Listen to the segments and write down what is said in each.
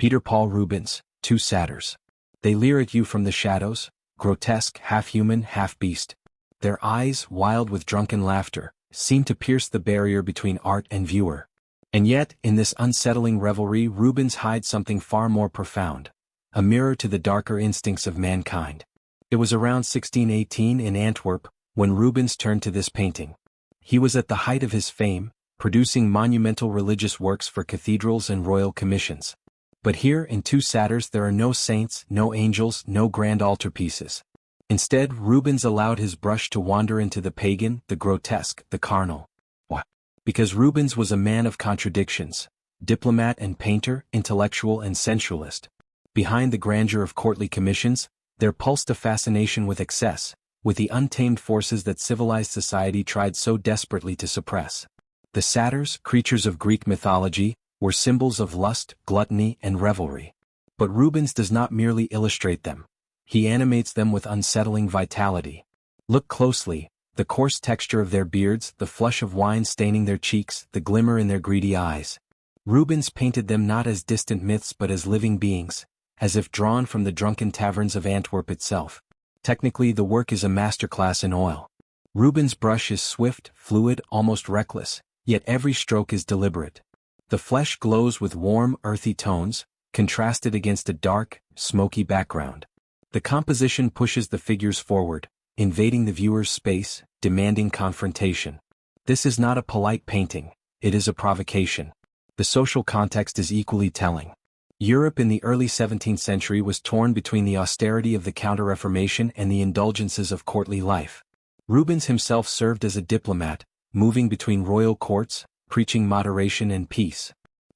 Peter Paul Rubens, Two Satyrs. They leer at you from the shadows, grotesque, half-human, half-beast. Their eyes, wild with drunken laughter, seem to pierce the barrier between art and viewer. And yet, in this unsettling revelry, Rubens hides something far more profound, a mirror to the darker instincts of mankind. It was around 1618 in Antwerp, when Rubens turned to this painting. He was at the height of his fame, producing monumental religious works for cathedrals and royal commissions. But here, in Two Satyrs, there are no saints, no angels, no grand altarpieces. Instead, Rubens allowed his brush to wander into the pagan, the grotesque, the carnal. Why? Because Rubens was a man of contradictions, diplomat and painter, intellectual and sensualist. Behind the grandeur of courtly commissions, there pulsed a fascination with excess, with the untamed forces that civilized society tried so desperately to suppress. The satyrs, creatures of Greek mythology, were symbols of lust, gluttony, and revelry. But Rubens does not merely illustrate them. He animates them with unsettling vitality. Look closely, the coarse texture of their beards, the flush of wine staining their cheeks, the glimmer in their greedy eyes. Rubens painted them not as distant myths but as living beings, as if drawn from the drunken taverns of Antwerp itself. Technically, the work is a masterclass in oil. Rubens' brush is swift, fluid, almost reckless, yet every stroke is deliberate. The flesh glows with warm, earthy tones, contrasted against a dark, smoky background. The composition pushes the figures forward, invading the viewer's space, demanding confrontation. This is not a polite painting, it is a provocation. The social context is equally telling. Europe in the early 17th century was torn between the austerity of the Counter-Reformation and the indulgences of courtly life. Rubens himself served as a diplomat, moving between royal courts, preaching moderation and peace.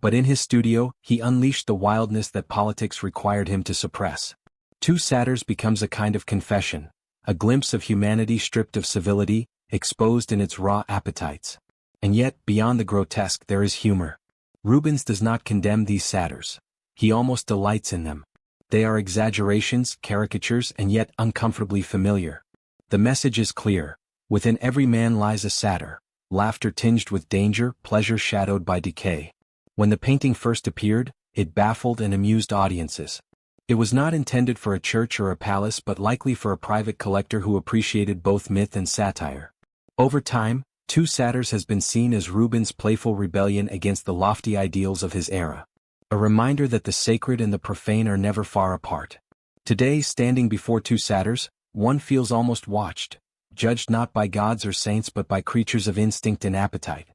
But in his studio, he unleashed the wildness that politics required him to suppress. Two Satyrs becomes a kind of confession, a glimpse of humanity stripped of civility, exposed in its raw appetites. And yet, beyond the grotesque there is humor. Rubens does not condemn these satyrs. He almost delights in them. They are exaggerations, caricatures, and yet uncomfortably familiar. The message is clear. Within every man lies a satyr, laughter tinged with danger, pleasure shadowed by decay. When the painting first appeared, it baffled and amused audiences. It was not intended for a church or a palace but likely for a private collector who appreciated both myth and satire. Over time, Two Satyrs has been seen as Rubens' playful rebellion against the lofty ideals of his era. A reminder that the sacred and the profane are never far apart. Today, standing before Two Satyrs, one feels almost watched, judged not by gods or saints but by creatures of instinct and appetite.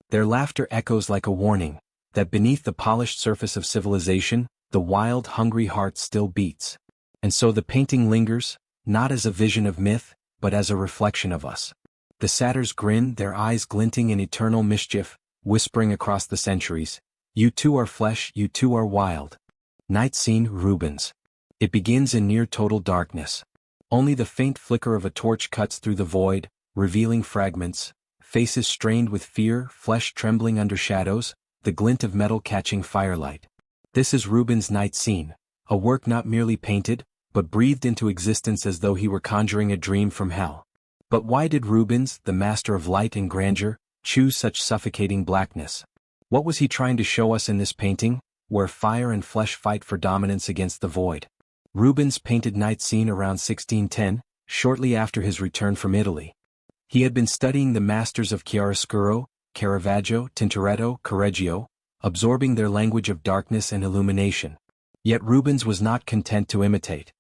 Their laughter echoes like a warning, that beneath the polished surface of civilization, the wild, hungry heart still beats. And so the painting lingers, not as a vision of myth, but as a reflection of us. The satyrs grin, their eyes glinting in eternal mischief, whispering across the centuries, "You too are flesh, you too are wild." Night Scene, Rubens. It begins in near total darkness. Only the faint flicker of a torch cuts through the void, revealing fragments, faces strained with fear, flesh trembling under shadows, the glint of metal catching firelight. This is Rubens' Night Scene, a work not merely painted, but breathed into existence as though he were conjuring a dream from hell. But why did Rubens, the master of light and grandeur, choose such suffocating blackness? What was he trying to show us in this painting, where fire and flesh fight for dominance against the void? Rubens painted Night Scene around 1610, shortly after his return from Italy. He had been studying the masters of chiaroscuro, Caravaggio, Tintoretto, Correggio, absorbing their language of darkness and illumination. Yet Rubens was not content to imitate.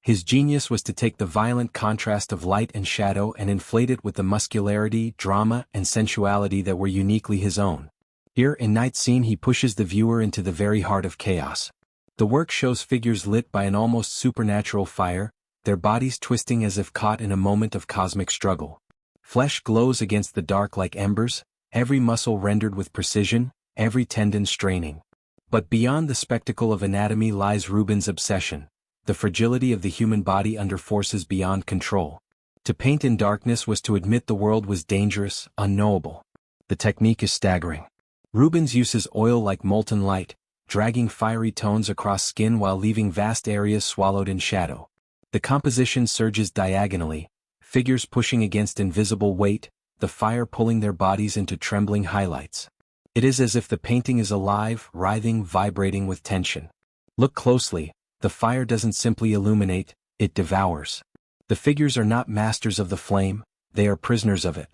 His genius was to take the violent contrast of light and shadow and inflate it with the muscularity, drama, and sensuality that were uniquely his own. Here in Night Scene he pushes the viewer into the very heart of chaos. The work shows figures lit by an almost supernatural fire, their bodies twisting as if caught in a moment of cosmic struggle. Flesh glows against the dark like embers, every muscle rendered with precision, every tendon straining. But beyond the spectacle of anatomy lies Rubens' obsession, the fragility of the human body under forces beyond control. To paint in darkness was to admit the world was dangerous, unknowable. The technique is staggering. Rubens uses oil like molten light, dragging fiery tones across skin while leaving vast areas swallowed in shadow. The composition surges diagonally, figures pushing against invisible weight, the fire pulling their bodies into trembling highlights. It is as if the painting is alive, writhing, vibrating with tension. Look closely, the fire doesn't simply illuminate, it devours. The figures are not masters of the flame, they are prisoners of it.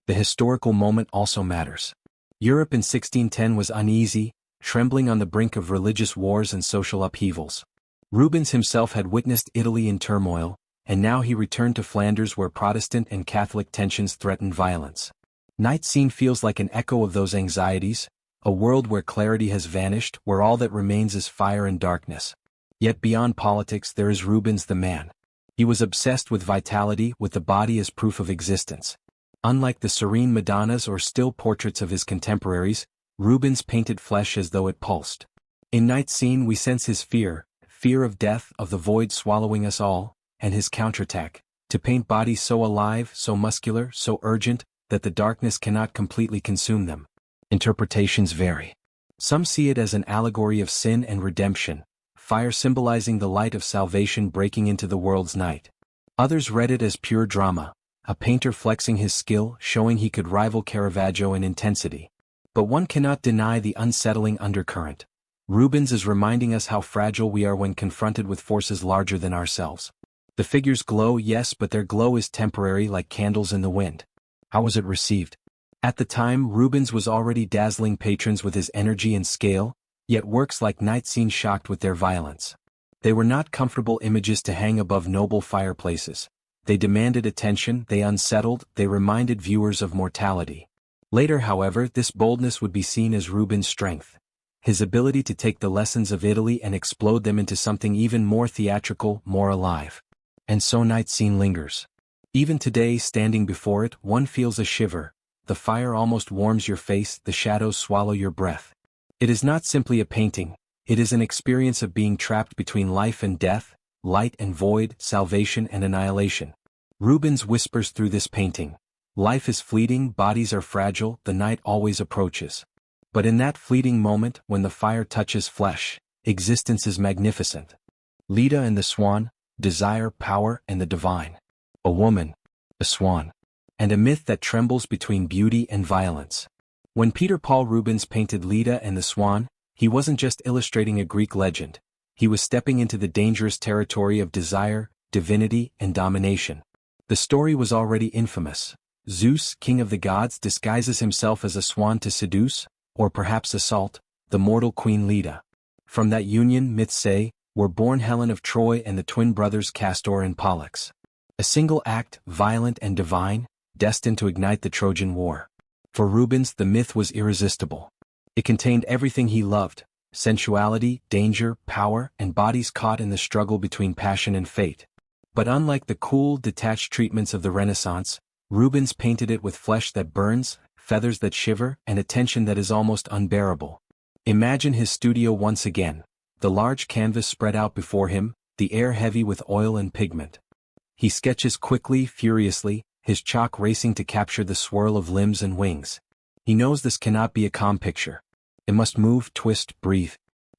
The historical moment also matters. Europe in 1610 was uneasy, trembling on the brink of religious wars and social upheavals. Rubens himself had witnessed Italy in turmoil, and now he returned to Flanders where Protestant and Catholic tensions threatened violence. Night Scene feels like an echo of those anxieties, a world where clarity has vanished, where all that remains is fire and darkness. Yet beyond politics there is Rubens the man. He was obsessed with vitality, with the body as proof of existence. Unlike the serene Madonnas or still portraits of his contemporaries, Rubens painted flesh as though it pulsed. In Night Scene we sense his fear of death, of the void swallowing us all, and his counterattack, to paint bodies so alive, so muscular, so urgent, that the darkness cannot completely consume them. Interpretations vary. Some see it as an allegory of sin and redemption, fire symbolizing the light of salvation breaking into the world's night. Others read it as pure drama, a painter flexing his skill, showing he could rival Caravaggio in intensity. But one cannot deny the unsettling undercurrent. Rubens is reminding us how fragile we are when confronted with forces larger than ourselves. The figures glow, yes, but their glow is temporary, like candles in the wind. How was it received? At the time, Rubens was already dazzling patrons with his energy and scale, yet works like Night Scene shocked with their violence. They were not comfortable images to hang above noble fireplaces. They demanded attention, they unsettled, they reminded viewers of mortality. Later, however, this boldness would be seen as Rubens' strength. His ability to take the lessons of Italy and explode them into something even more theatrical, more alive. And so Night Scene lingers. Even today, standing before it, one feels a shiver. The fire almost warms your face, the shadows swallow your breath. It is not simply a painting, it is an experience of being trapped between life and death, light and void, salvation and annihilation. Rubens whispers through this painting. Life is fleeting, bodies are fragile, the night always approaches. But in that fleeting moment, when the fire touches flesh, existence is magnificent. Leda and the Swan, desire, power, and the divine. A woman, a swan, and a myth that trembles between beauty and violence. When Peter Paul Rubens painted Leda and the Swan, he wasn't just illustrating a Greek legend, he was stepping into the dangerous territory of desire, divinity, and domination. The story was already infamous. Zeus, king of the gods, disguises himself as a swan to seduce, or perhaps assault, the mortal queen Leda. From that union, myths say, were born Helen of Troy and the twin brothers Castor and Pollux. A single act, violent and divine, destined to ignite the Trojan War. For Rubens, the myth was irresistible. It contained everything he loved: sensuality, danger, power, and bodies caught in the struggle between passion and fate. But unlike the cool, detached treatments of the Renaissance, Rubens painted it with flesh that burns, feathers that shiver, and a tension that is almost unbearable. Imagine his studio once again, the large canvas spread out before him, the air heavy with oil and pigment. He sketches quickly, furiously, his chalk racing to capture the swirl of limbs and wings. He knows this cannot be a calm picture. It must move, twist, breathe.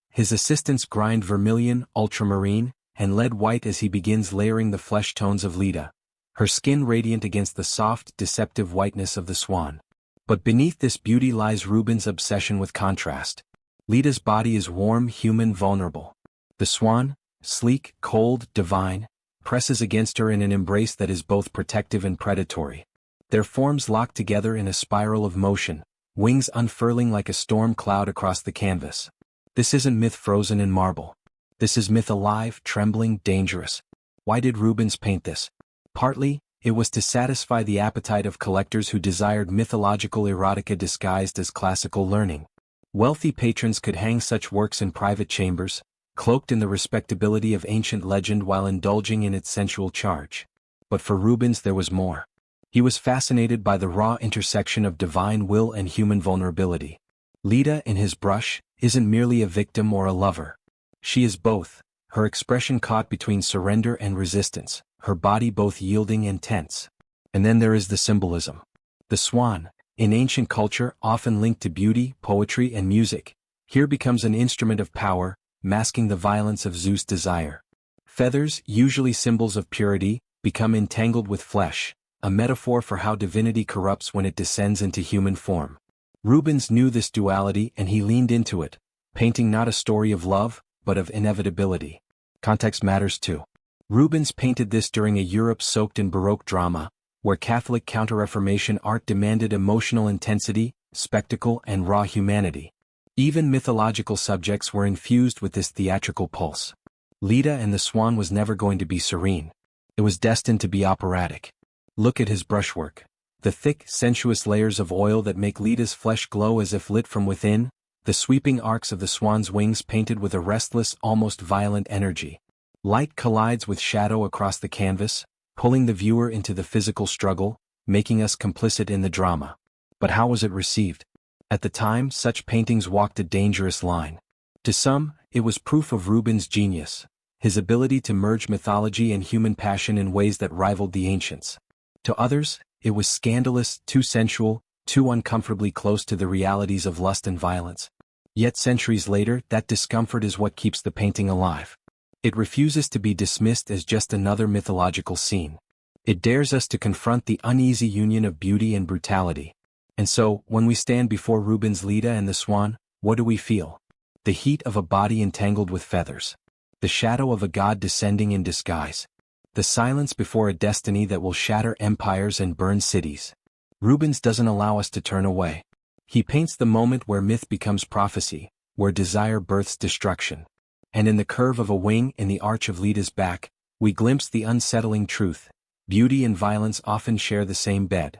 His assistants grind vermilion, ultramarine, and lead white as he begins layering the flesh tones of Leda, her skin radiant against the soft, deceptive whiteness of the swan. But beneath this beauty lies Rubens' obsession with contrast. Leda's body is warm, human, vulnerable. The swan, sleek, cold, divine, presses against her in an embrace that is both protective and predatory. Their forms lock together in a spiral of motion, wings unfurling like a storm cloud across the canvas. This isn't myth frozen in marble. This is myth alive, trembling, dangerous. Why did Rubens paint this? Partly, it was to satisfy the appetite of collectors who desired mythological erotica disguised as classical learning. Wealthy patrons could hang such works in private chambers, cloaked in the respectability of ancient legend while indulging in its sensual charge. But for Rubens there was more. He was fascinated by the raw intersection of divine will and human vulnerability. Leda, in his brush, isn't merely a victim or a lover. She is both, her expression caught between surrender and resistance, her body both yielding and tense. And then there is the symbolism. The swan, in ancient culture often linked to beauty, poetry, and music, here becomes an instrument of power, masking the violence of Zeus' desire. Feathers, usually symbols of purity, become entangled with flesh, a metaphor for how divinity corrupts when it descends into human form. Rubens knew this duality and he leaned into it, painting not a story of love, but of inevitability. Context matters too. Rubens painted this during a Europe soaked in Baroque drama, where Catholic Counter-Reformation art demanded emotional intensity, spectacle, and raw humanity. Even mythological subjects were infused with this theatrical pulse. Leda and the Swan was never going to be serene. It was destined to be operatic. Look at his brushwork. The thick, sensuous layers of oil that make Leda's flesh glow as if lit from within, the sweeping arcs of the swan's wings painted with a restless, almost violent energy. Light collides with shadow across the canvas, pulling the viewer into the physical struggle, making us complicit in the drama. But how was it received? At the time, such paintings walked a dangerous line. To some, it was proof of Rubens' genius, his ability to merge mythology and human passion in ways that rivaled the ancients. To others, it was scandalous, too sensual, too uncomfortably close to the realities of lust and violence. Yet centuries later, that discomfort is what keeps the painting alive. It refuses to be dismissed as just another mythological scene. It dares us to confront the uneasy union of beauty and brutality. And so, when we stand before Rubens' Leda and the Swan, what do we feel? The heat of a body entangled with feathers. The shadow of a god descending in disguise. The silence before a destiny that will shatter empires and burn cities. Rubens doesn't allow us to turn away. He paints the moment where myth becomes prophecy, where desire births destruction. And in the curve of a wing, in the arch of Leda's back, we glimpse the unsettling truth. Beauty and violence often share the same bed.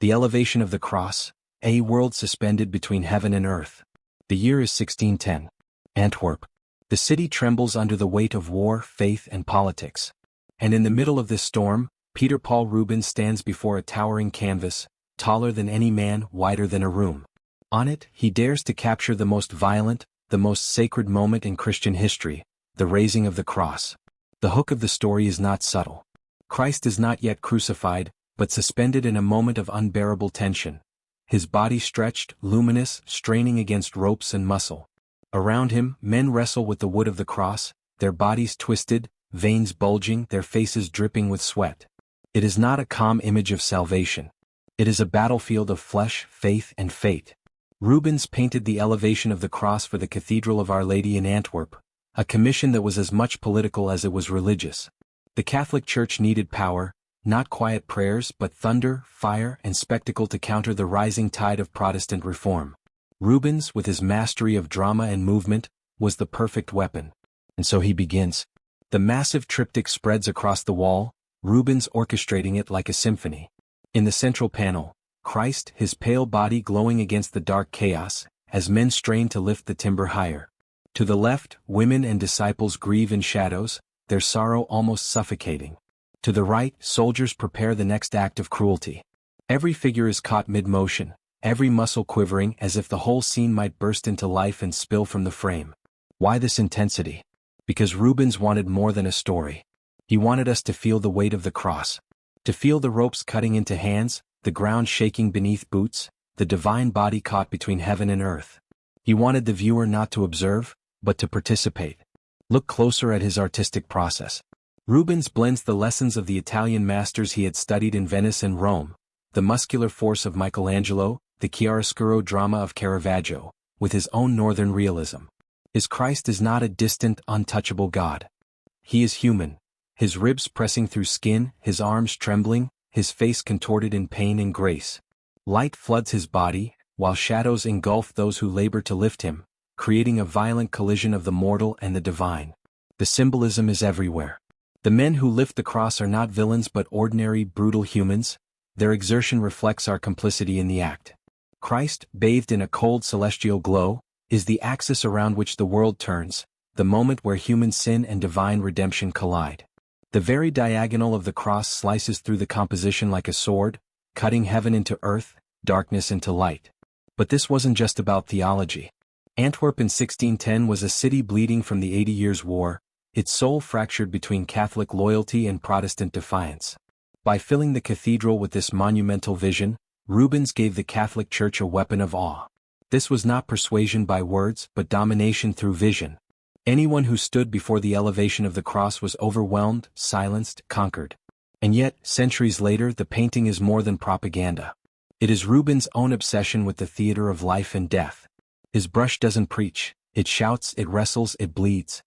The elevation of the cross, a world suspended between heaven and earth. The year is 1610. Antwerp. The city trembles under the weight of war, faith, and politics. And in the middle of this storm, Peter Paul Rubens stands before a towering canvas, taller than any man, wider than a room. On it, he dares to capture the most violent, the most sacred moment in Christian history, the raising of the cross. The hook of the story is not subtle. Christ is not yet crucified, but suspended in a moment of unbearable tension. His body stretched, luminous, straining against ropes and muscle. Around him, men wrestle with the wood of the cross, their bodies twisted, veins bulging, their faces dripping with sweat. It is not a calm image of salvation. It is a battlefield of flesh, faith, and fate. Rubens painted the elevation of the cross for the Cathedral of Our Lady in Antwerp, a commission that was as much political as it was religious. The Catholic Church needed power, not quiet prayers but thunder, fire, and spectacle to counter the rising tide of Protestant reform. Rubens, with his mastery of drama and movement, was the perfect weapon. And so he begins. The massive triptych spreads across the wall, Rubens orchestrating it like a symphony. In the central panel, Christ, his pale body glowing against the dark chaos, as men strain to lift the timber higher. To the left, women and disciples grieve in shadows, their sorrow almost suffocating. To the right, soldiers prepare the next act of cruelty. Every figure is caught mid-motion, every muscle quivering as if the whole scene might burst into life and spill from the frame. Why this intensity? Because Rubens wanted more than a story. He wanted us to feel the weight of the cross. To feel the ropes cutting into hands, the ground shaking beneath boots, the divine body caught between heaven and earth. He wanted the viewer not to observe, but to participate. Look closer at his artistic process. Rubens blends the lessons of the Italian masters he had studied in Venice and Rome, the muscular force of Michelangelo, the chiaroscuro drama of Caravaggio, with his own northern realism. His Christ is not a distant, untouchable God. He is human, his ribs pressing through skin, his arms trembling, his face contorted in pain and grace. Light floods his body, while shadows engulf those who labor to lift him, creating a violent collision of the mortal and the divine. The symbolism is everywhere. The men who lift the cross are not villains but ordinary, brutal humans. Their exertion reflects our complicity in the act. Christ, bathed in a cold celestial glow, is the axis around which the world turns, the moment where human sin and divine redemption collide. The very diagonal of the cross slices through the composition like a sword, cutting heaven into earth, darkness into light. But this wasn't just about theology. Antwerp in 1610 was a city bleeding from the 80 Years' War, its soul fractured between Catholic loyalty and Protestant defiance. By filling the cathedral with this monumental vision, Rubens gave the Catholic Church a weapon of awe. This was not persuasion by words but domination through vision. Anyone who stood before the elevation of the cross was overwhelmed, silenced, conquered. And yet, centuries later, the painting is more than propaganda. It is Rubens' own obsession with the theater of life and death. His brush doesn't preach, It shouts, it wrestles, it bleeds.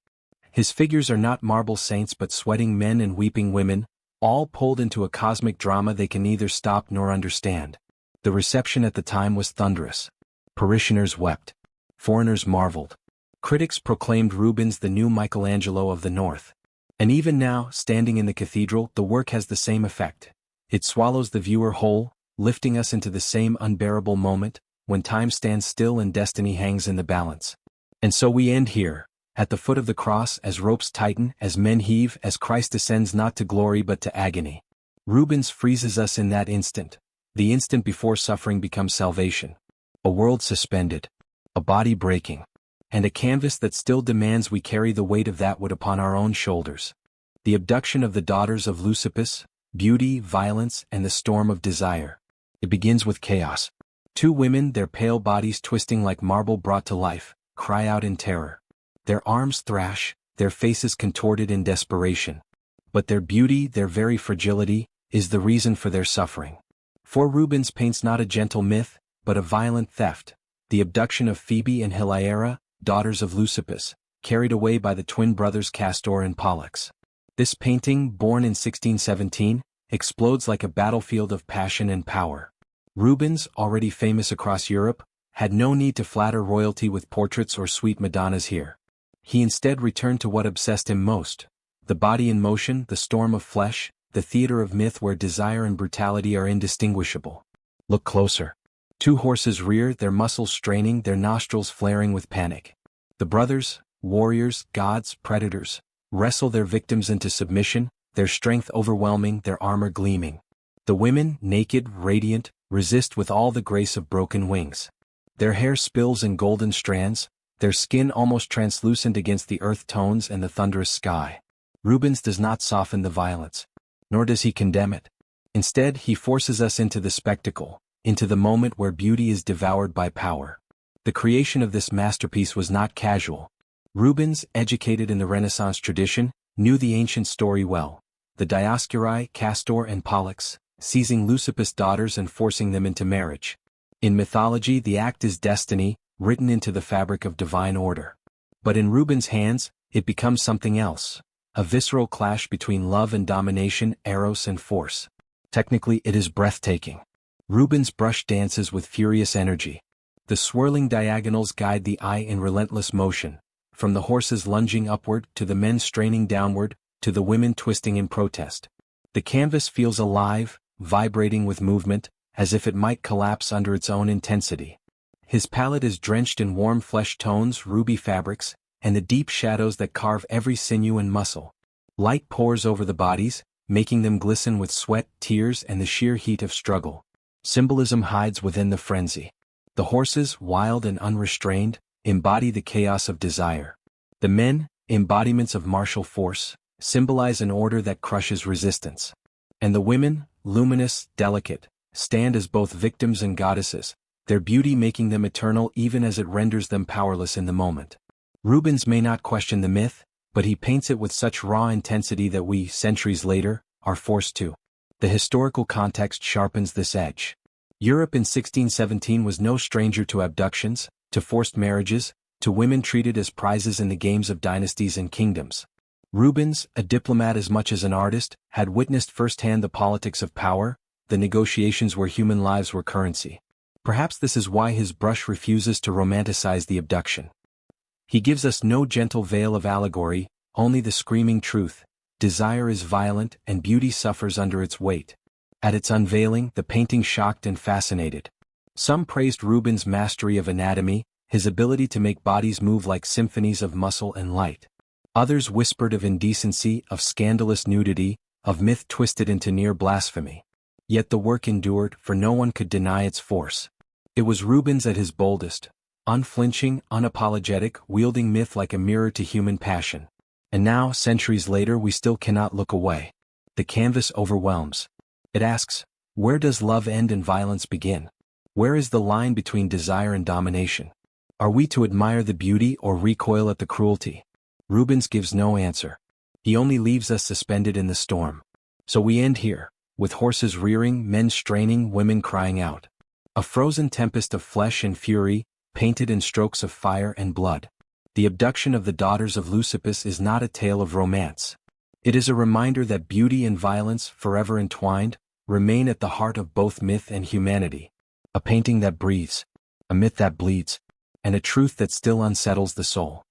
His figures are not marble saints but sweating men and weeping women, all pulled into a cosmic drama they can neither stop nor understand. The reception at the time was thunderous. Parishioners wept. Foreigners marveled. Critics proclaimed Rubens the new Michelangelo of the North. And even now, standing in the cathedral, the work has the same effect. It swallows the viewer whole, lifting us into the same unbearable moment, when time stands still and destiny hangs in the balance. And so we end here, at the foot of the cross, as ropes tighten, as men heave, as Christ descends not to glory but to agony. Rubens freezes us in that instant, the instant before suffering becomes salvation. A world suspended, a body breaking, and a canvas that still demands we carry the weight of that wood upon our own shoulders. The abduction of the daughters of Leucippus, beauty, violence, and the storm of desire. It begins with chaos. Two women, their pale bodies twisting like marble brought to life, cry out in terror. Their arms thrash, their faces contorted in desperation. But their beauty, their very fragility, is the reason for their suffering. For Rubens paints not a gentle myth, but a violent theft, the abduction of Phoebe and Hylaira, daughters of Leucippus, carried away by the twin brothers Castor and Pollux. This painting, born in 1617, explodes like a battlefield of passion and power. Rubens, already famous across Europe, had no need to flatter royalty with portraits or sweet Madonnas here. He instead returned to what obsessed him most: the body in motion, the storm of flesh, the theater of myth where desire and brutality are indistinguishable. Look closer. Two horses rear, their muscles straining, their nostrils flaring with panic. The brothers, warriors, gods, predators, wrestle their victims into submission, their strength overwhelming, their armor gleaming. The women, naked, radiant, resist with all the grace of broken wings. Their hair spills in golden strands, their skin almost translucent against the earth tones and the thunderous sky. Rubens does not soften the violence, nor does he condemn it. Instead, he forces us into the spectacle, into the moment where beauty is devoured by power. The creation of this masterpiece was not casual. Rubens, educated in the Renaissance tradition, knew the ancient story well. The Dioscuri, Castor and Pollux, seizing Leucippus' daughters and forcing them into marriage. In mythology, the act is destiny, written into the fabric of divine order. But in Rubens' hands, it becomes something else. A visceral clash between love and domination, eros and force. Technically, it is breathtaking. Rubens' brush dances with furious energy. The swirling diagonals guide the eye in relentless motion, from the horses lunging upward to the men straining downward, to the women twisting in protest. The canvas feels alive, vibrating with movement, as if it might collapse under its own intensity. His palette is drenched in warm flesh tones, ruby fabrics, and the deep shadows that carve every sinew and muscle. Light pours over the bodies, making them glisten with sweat, tears, and the sheer heat of struggle. Symbolism hides within the frenzy. The horses, wild and unrestrained, embody the chaos of desire. The men, embodiments of martial force, symbolize an order that crushes resistance. And the women, luminous, delicate, stand as both victims and goddesses, their beauty making them eternal even as it renders them powerless in the moment. Rubens may not question the myth, but he paints it with such raw intensity that we, centuries later, are forced to. The historical context sharpens this edge. Europe in 1617 was no stranger to abductions, to forced marriages, to women treated as prizes in the games of dynasties and kingdoms. Rubens, a diplomat as much as an artist, had witnessed firsthand the politics of power, the negotiations where human lives were currency. Perhaps this is why his brush refuses to romanticize the abduction. He gives us no gentle veil of allegory, only the screaming truth. Desire is violent and beauty suffers under its weight. At its unveiling, the painting shocked and fascinated. Some praised Rubens' mastery of anatomy, his ability to make bodies move like symphonies of muscle and light. Others whispered of indecency, of scandalous nudity, of myth twisted into near blasphemy. Yet the work endured, for no one could deny its force. It was Rubens at his boldest, unflinching, unapologetic, wielding myth like a mirror to human passion. And now, centuries later, we still cannot look away. The canvas overwhelms. It asks, where does love end and violence begin? Where is the line between desire and domination? Are we to admire the beauty or recoil at the cruelty? Rubens gives no answer. He only leaves us suspended in the storm. So we end here, with horses rearing, men straining, women crying out. A frozen tempest of flesh and fury, painted in strokes of fire and blood. The Abduction of the Daughters of Leucippus is not a tale of romance. It is a reminder that beauty and violence, forever entwined, remain at the heart of both myth and humanity. A painting that breathes, a myth that bleeds, and a truth that still unsettles the soul.